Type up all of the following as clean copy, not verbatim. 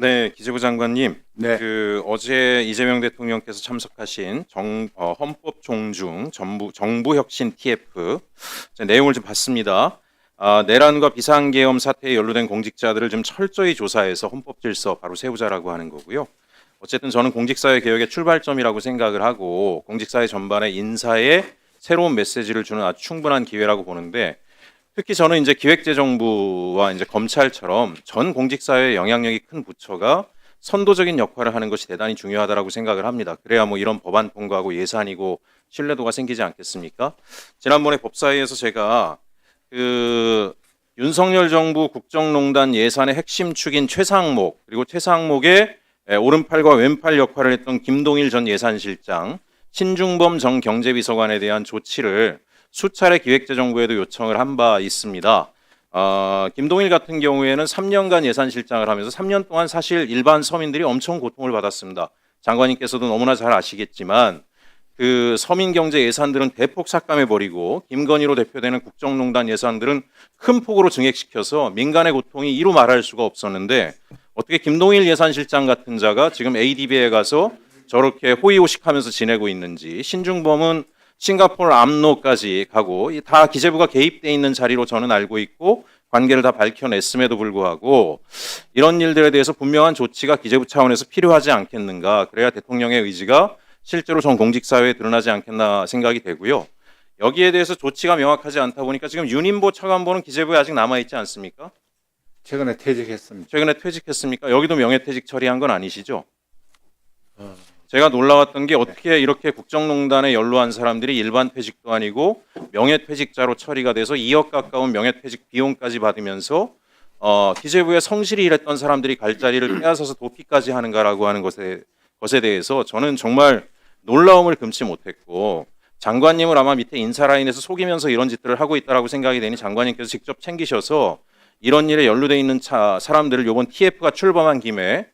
네, 기재부 장관님, 네. 어제 이재명 대통령께서 참석하신 헌법 존중 정부 혁신 TF 내용을 좀 봤습니다. 내란과 비상계엄 사태에 연루된 공직자들을 좀 철저히 조사해서 헌법 질서 바로 세우자라고 하는 거고요. 어쨌든 저는 공직사회 개혁의 출발점이라고 생각을 하고 공직사회 전반에 인사에 새로운 메시지를 주는 아주 충분한 기회라고 보는데, 특히 저는 이제 기획재정부와 이제 검찰처럼 전 공직사회에 영향력이 큰 부처가 선도적인 역할을 하는 것이 대단히 중요하다라고 생각을 합니다. 그래야 뭐 이런 법안 통과하고 예산이고 신뢰도가 생기지 않겠습니까? 지난번에 법사위에서 제가 윤석열 정부 국정농단 예산의 핵심 축인 최상목, 그리고 최상목의 오른팔과 왼팔 역할을 했던 김동일 전 예산실장, 신중범 전 경제비서관에 대한 조치를 수차례 기획재정부에도 요청을 한 바 있습니다. 김동일 같은 경우에는 3년간 예산실장을 하면서 3년 동안 사실 일반 서민들이 엄청 고통을 받았습니다. 장관님께서도 너무나 잘 아시겠지만 그 서민 경제 예산들은 대폭 삭감해버리고 김건희로 대표되는 국정농단 예산들은 큰 폭으로 증액시켜서 민간의 고통이 이루 말할 수가 없었는데, 어떻게 김동일 예산실장 같은 자가 지금 ADB에 가서 저렇게 호의호식하면서 지내고 있는지, 신중범은 싱가포르 암로까지 가고 다 기재부가 개입돼 있는 자리로 저는 알고 있고 관계를 다 밝혀냈음에도 불구하고 이런 일들에 대해서 분명한 조치가 기재부 차원에서 필요하지 않겠는가. 그래야 대통령의 의지가 실제로 전 공직사회에 드러나지 않겠나 생각이 되고요. 여기에 대해서 조치가 명확하지 않다 보니까 지금 윤인보 차관보는 기재부에 아직 남아있지 않습니까? 최근에 퇴직했습니다. 최근에 퇴직했습니까? 여기도 명예퇴직 처리한 건 아니시죠? 제가 놀라웠던 게 어떻게 이렇게 국정농단에 연루한 사람들이 일반 퇴직도 아니고 명예퇴직자로 처리가 돼서 2억 가까운 명예퇴직 비용까지 받으면서 기재부에 성실히 일했던 사람들이 갈 자리를 빼앗아서 도피까지 하는가라고 하는 것에 대해서 저는 정말 놀라움을 금치 못했고, 장관님을 아마 밑에 인사라인에서 속이면서 이런 짓들을 하고 있다라고 생각이 되니 장관님께서 직접 챙기셔서 이런 일에 연루돼 있는 사람들을 이번 TF가 출범한 김에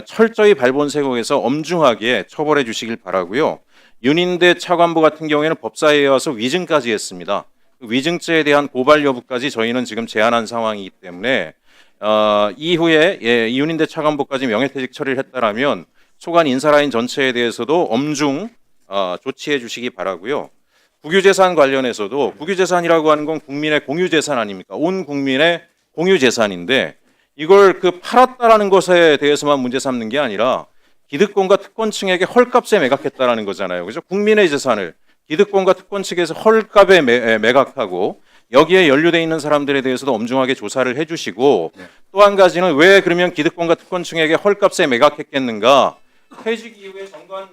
철저히 발본색옥에서 엄중하게 처벌해 주시길 바라고요. 윤인대 차관보 같은 경우에는 법사위에 와서 위증까지 했습니다. 그 위증죄에 대한 고발 여부까지 저희는 지금 제안한 상황이기 때문에 이후에 윤인대 차관보까지 명예퇴직 처리를 했다라면 소관 인사라인 전체에 대해서도 엄중 조치해 주시기 바라고요. 국유재산 관련해서도, 국유재산이라고 하는 건 국민의 공유재산 아닙니까? 온 국민의 공유재산인데 이걸 팔았다라는 것에 대해서만 문제 삼는 게 아니라 기득권과 특권층에게 헐값에 매각했다라는 거잖아요. 그죠? 국민의 재산을 기득권과 특권 측에서 헐값에 매각하고 여기에 연루돼 있는 사람들에 대해서도 엄중하게 조사를 해주시고, 또 한 가지는 왜 그러면 기득권과 특권층에게 헐값에 매각했겠는가? 퇴직 이후에 정관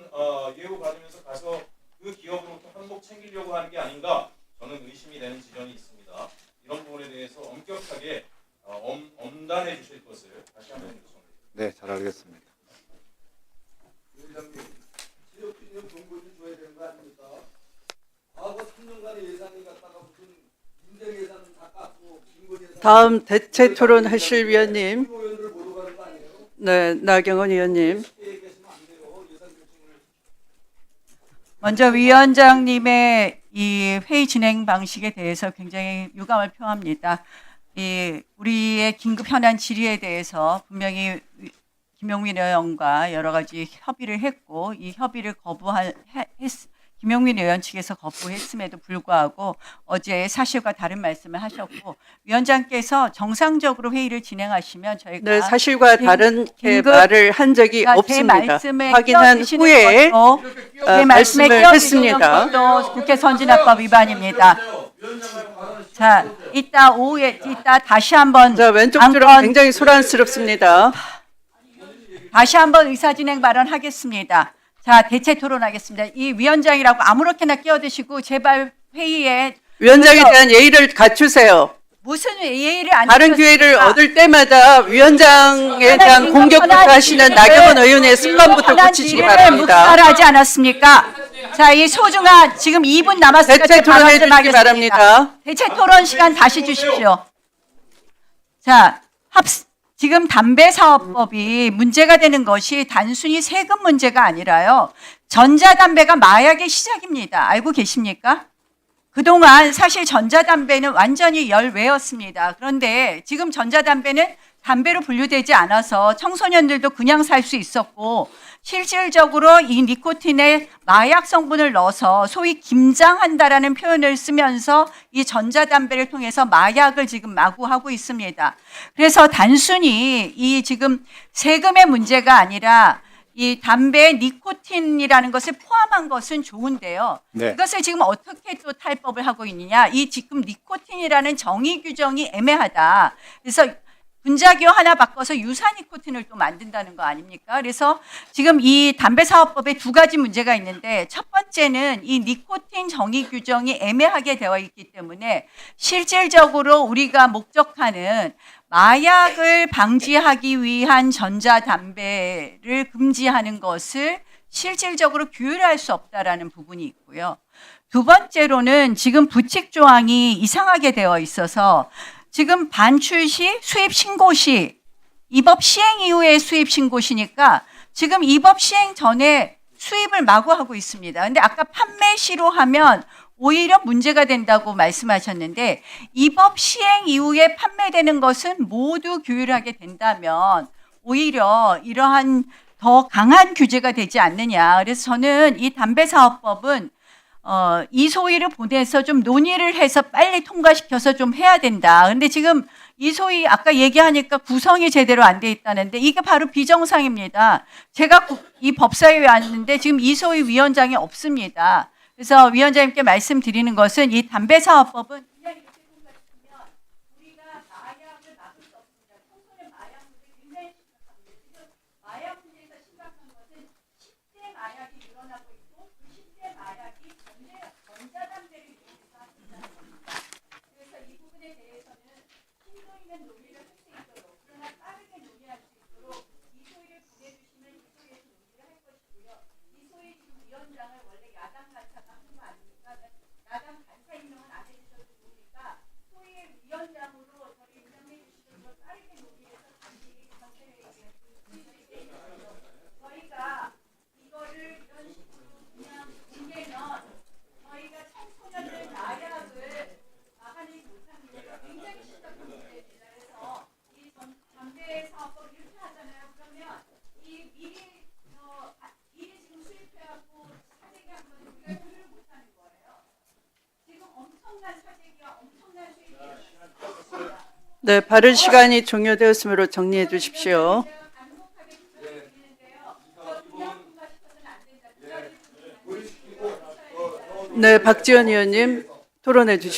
예우 받으면서 가서 그 기업으로부터 한몫 챙기려고 하는 게 아닌가? 저는 의심이 되는 지점이 있습니다. 이런 부분에 대해서 엄격하게 엄단해 주실 것을 다시 한번 요청드립니다. 네, 잘 알겠습니다. 지역균형 정보를 줘야 되는 거 아닙니까? 과거 3년간의 예산을 갖다가 무슨 인생 예산을 다 깎고 빈곤 예산. 다음 대체 토론 하실 위원님. 의원들 보러 가는 거 아니에요? 네, 나경원 의원님. 먼저 위원장님의 이 회의 진행 방식에 대해서 굉장히 유감을 표합니다. 우리의 긴급 현안 질의에 대해서 분명히 김용민 의원과 여러 가지 협의를 했고, 이 협의를 김용민 의원 측에서 거부했음에도 불구하고 어제 사실과 다른 말씀을 하셨고, 위원장께서 정상적으로 회의를 진행하시면 저희가 네, 사실과 다른 말을 한 적이 제 없습니다. 말씀에 확인한 끼어드시는 후에 것도 제 말씀에 말씀을 끼어드시는 했습니다. 것도 국회 선진화법 위반입니다. 자, 이따 다시 한번 자, 왼쪽 줄은 굉장히 소란스럽습니다. 다시 한번 의사진행 발언하겠습니다. 자, 대체 토론하겠습니다. 이 위원장이라고 아무렇게나 끼어드시고 제발 회의에 위원장에 대한 예의를 갖추세요. 무슨 예의를 안 다른 기회를 얻을 때마다 위원장에 대한 공격부터 하시는 나경원 의원의 습관부터 고치시기 바랍니다. 묵살하지 않았습니까? 자, 이 소중한 지금 2분 남았으니까 대체 토론해 주시기 바랍니다. 대체 토론 시간 다시 주십시오. 자, 지금 담배사업법이 문제가 되는 것이 단순히 세금 문제가 아니라요, 전자담배가 마약의 시작입니다. 알고 계십니까? 그동안 사실 전자담배는 완전히 열외였습니다. 그런데 지금 전자담배는 담배로 분류되지 않아서 청소년들도 그냥 살 수 있었고 실질적으로 이 니코틴에 마약 성분을 넣어서 소위 김장한다라는 표현을 쓰면서 이 전자담배를 통해서 마약을 지금 마구하고 있습니다. 그래서 단순히 이 지금 세금의 문제가 아니라 이 담배에 니코틴이라는 것을 포함한 것은 좋은데요. 네. 이것을 지금 어떻게 또 탈법을 하고 있느냐. 이 지금 니코틴이라는 정의 규정이 애매하다. 그래서 분자기호 하나 바꿔서 유사 니코틴을 또 만든다는 거 아닙니까? 그래서 지금 이 담배사업법에 두 가지 문제가 있는데 첫 번째는 이 니코틴 정의 규정이 애매하게 되어 있기 때문에 실질적으로 우리가 목적하는 마약을 방지하기 위한 전자담배를 금지하는 것을 실질적으로 규율할 수 없다라는 부분이 있고요. 두 번째로는 지금 부칙 조항이 이상하게 되어 있어서 지금 반출 시, 수입 신고 시, 이 법 시행 이후에 수입 신고 시니까 지금 이 법 시행 전에 수입을 마구하고 있습니다. 근데 아까 판매 시로 하면 오히려 문제가 된다고 말씀하셨는데 이 법 시행 이후에 판매되는 것은 모두 규율하게 된다면 오히려 이러한 더 강한 규제가 되지 않느냐. 그래서 저는 이 담배사업법은 이 소위를 보내서 좀 논의를 해서 빨리 통과시켜서 좀 해야 된다. 근데 지금 이 소위 아까 얘기하니까 구성이 제대로 안 돼 있다는데 이게 바로 비정상입니다. 제가 이 법사위에 왔는데 지금 이 소위 위원장이 없습니다. 그래서 위원장님께 말씀드리는 것은 이 담배사업법은 그냥 이렇게 통과시키면 우리가 마약을 막을 수 없습니다. 청소년 마약 문제 굉장히 심각합니다. 지금 마약 문제에서 심각한 것은 10대 마약이 늘어나고 있고 그 10대 마약이 전자담배를 이용해서 한다는 겁니다. 그래서 이 부분에 대해서는 심도 있는 논의를 할 수 있도록 그러나 빠르게 논의할 수 있도록 이 소위를 보내주시면 이 소위에서 논의를 할 것이고요. 이 소위 지금 위원장을 원래 야당 간사가 하는 거 아닙니까? 야당 간사 임명은 안 해주셔도 좋으니까 소위의 위원장으로 저희 임명해 주시도록 빠르게 논의해서 다시 전체회의에 저희가 이거를 이런 식으로 그냥 공개면 저희가 청소년들 마약을 막아내지 못합니다. 굉장히 심각한 문제입니다. 그래서 이 담배 사업법 이렇게 하잖아요. 그러면 이 미리 지금 수입해갖고 사재기한 거는 우리가 규율을 못하는 거예요. 지금 엄청난 사재기와 엄청난 수입이 있습니다. 네, 발언 시간이 종료되었으므로 정리해 주십시오. 간곡하게 부탁드리는데요. 그냥 통과시켜서는 안 된다. 두 가지 네, 박지원 의원님 토론해 주십시오.